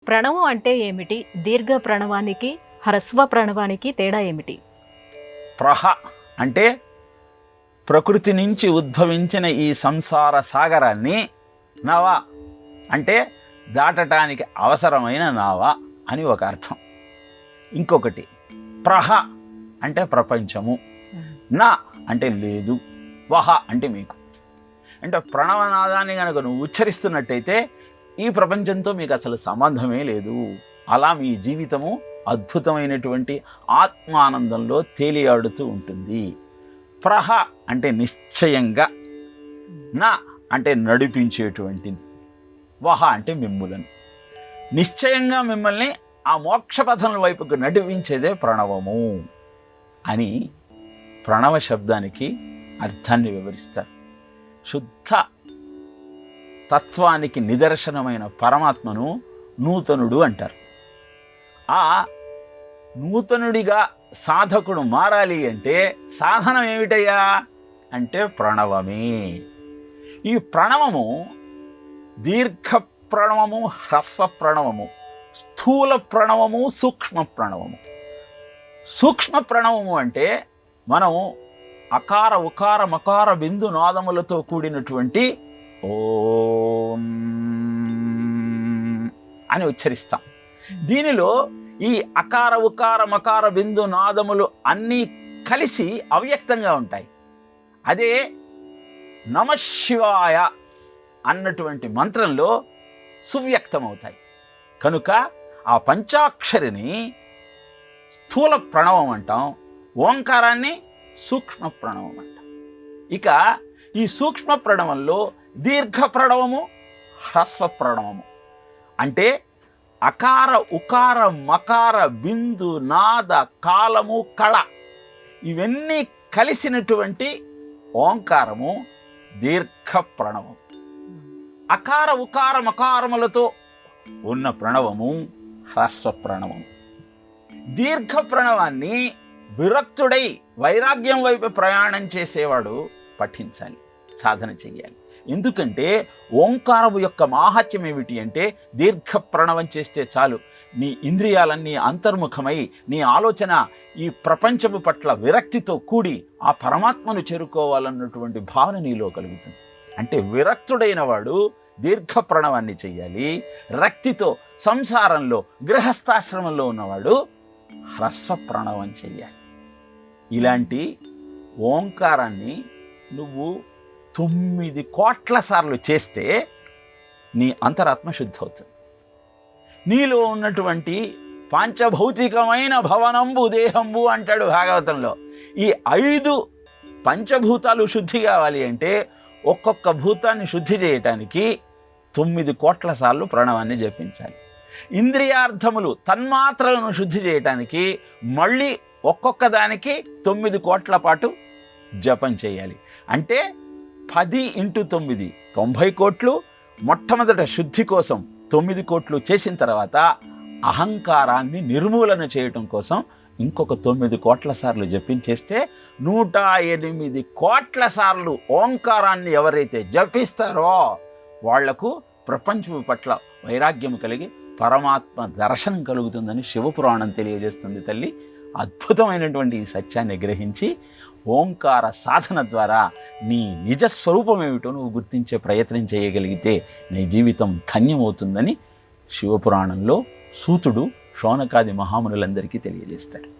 ప్రణవం అంటే ఏమిటి? దీర్ఘ ప్రణవానికి, హ్రస్వ ప్రణవానికి తేడా ఏమిటి? ప్రహ అంటే ప్రకృతి నుంచి ఉద్భవించిన ఈ సంసార సాగరాన్ని, నవ అంటే దాటటానికి అవసరమైన నావ అని ఒక అర్థం. ఇంకొకటి ప్రహ అంటే ప్రపంచము, నా అంటే లేదు, వహ అంటే మీకు. అంటే ప్రణవనాదాన్ని కనుక నువ్వు ఉచ్చరిస్తున్నట్టయితే ఈ ప్రపంచంతో మీకు అసలు సంబంధమే లేదు. అలా మీ జీవితము అద్భుతమైనటువంటి ఆత్మానందంలో తేలియాడుతూ ఉంటుంది. ప్రహ అంటే నిశ్చయంగా, నా అంటే నడిపించేటువంటిది, వహ అంటే మిమ్ములను నిశ్చయంగా మిమ్మల్ని ఆ మోక్షపథం వైపుకు నడిపించేదే ప్రణవము అని ప్రణవ శబ్దానికి అర్థాన్ని వివరిస్తారు. శుద్ధ తత్వానికి నిదర్శనమైన పరమాత్మను నూతనుడు అంటారు. ఆ నూతనుడిగా సాధకుడు మారాలి అంటే సాధనం ఏమిటయ్యా అంటే ప్రణవమే. ఈ ప్రణవము దీర్ఘ ప్రణవము, హ్రస్వ ప్రణవము, స్థూల ప్రణవము, సూక్ష్మ ప్రణవము. సూక్ష్మ ప్రణవము అంటే మనం అకార ఉకార మకార బిందు నాదములతో కూడినటువంటి ఓం అని ఉచ్చరిస్తాం. దీనిలో ఈ అకార ఉకార మకార బిందు నాదములు అన్నీ కలిసి అవ్యక్తంగా ఉంటాయి. అదే నమశివాయ అన్నటువంటి మంత్రంలో సువ్యక్తమవుతాయి. కనుక ఆ పంచాక్షరిని స్థూల ప్రణవం అంటాం, ఓంకారాన్ని సూక్ష్మ ప్రణవం అంటాం. ఇక ఈ సూక్ష్మ ప్రణవంలో దీర్ఘ ప్రణవము, హ్రస్వ ప్రణవము అంటే అకార ఉకార మకార బిందు నాద కాలము కళ ఇవన్నీ కలిసినటువంటి ఓంకారము దీర్ఘ ప్రణవం. అకార ఉకార మకారములతో ఉన్న ప్రణవము హ్రస్వ ప్రణవము. దీర్ఘ ప్రణవాన్ని విరక్తుడై వైరాగ్యం వైపు ప్రయాణం చేసేవాడు పఠించాలి, సాధన చెయ్యాలి. ఎందుకంటే ఓంకారము యొక్క మాహాత్యం ఏమిటి అంటే దీర్ఘ ప్రణవం చేస్తే చాలు నీ ఇంద్రియాలన్నీ అంతర్ముఖమై నీ ఆలోచన ఈ ప్రపంచము పట్ల విరక్తితో కూడి ఆ పరమాత్మను చేరుకోవాలన్నటువంటి భావన నీలో కలుగుతుంది. అంటే విరక్తుడైన వాడు దీర్ఘ ప్రణవాన్ని చెయ్యాలి. రక్తితో సంసారంలో గృహస్థాశ్రమంలో ఉన్నవాడు హ్రస్వ ప్రణవం చెయ్యాలి. ఇలాంటి ఓంకారాన్ని నువ్వు 9 కోట్ల సార్లు చేస్తే నీ అంతరాత్మ శుద్ధి అవుతుంది. నీలో ఉన్నటువంటి పంచభౌతికమైన భవనంబు దేహంబు అంటాడు భాగవతంలో. ఈ 5 పంచభూతాలు శుద్ధి కావాలి అంటే ఒక్కొక్క భూతాన్ని శుద్ధి చేయటానికి 9 కోట్ల సార్లు ప్రణవాన్ని జపించాలి. ఇంద్రియార్థములు తన్మాత్రలను శుద్ధి చేయటానికి మళ్ళీ ఒక్కొక్క దానికి 9 కోట్ల పాటు జపం చేయాలి. అంటే 10 × 9 90 కోట్లు. మొట్టమొదట శుద్ధి కోసం 9 కోట్లు చేసిన తర్వాత అహంకారాన్ని నిర్మూలన చేయటం కోసం ఇంకొక 9 కోట్ల సార్లు జపించేస్తే 108 కోట్ల సార్లు ఓంకారాన్ని ఎవరైతే జపిస్తారో వాళ్లకు ప్రపంచం పట్ల వైరాగ్యం కలిగి పరమాత్మ దర్శనం కలుగుతుందని శివపురాణం తెలియజేస్తుంది. తల్లి అద్భుతమైనటువంటి ఈ సత్యాన్ని గ్రహించి ఓంకార సాధన ద్వారా నీ నిజస్వరూపం ఏమిటో నువ్వు గుర్తించే ప్రయత్నం చేయగలిగితే నీ జీవితం ధన్యమవుతుందని శివపురాణంలో సూతుడు శౌనకాది మహామునులందరికీ తెలియజేస్తాడు.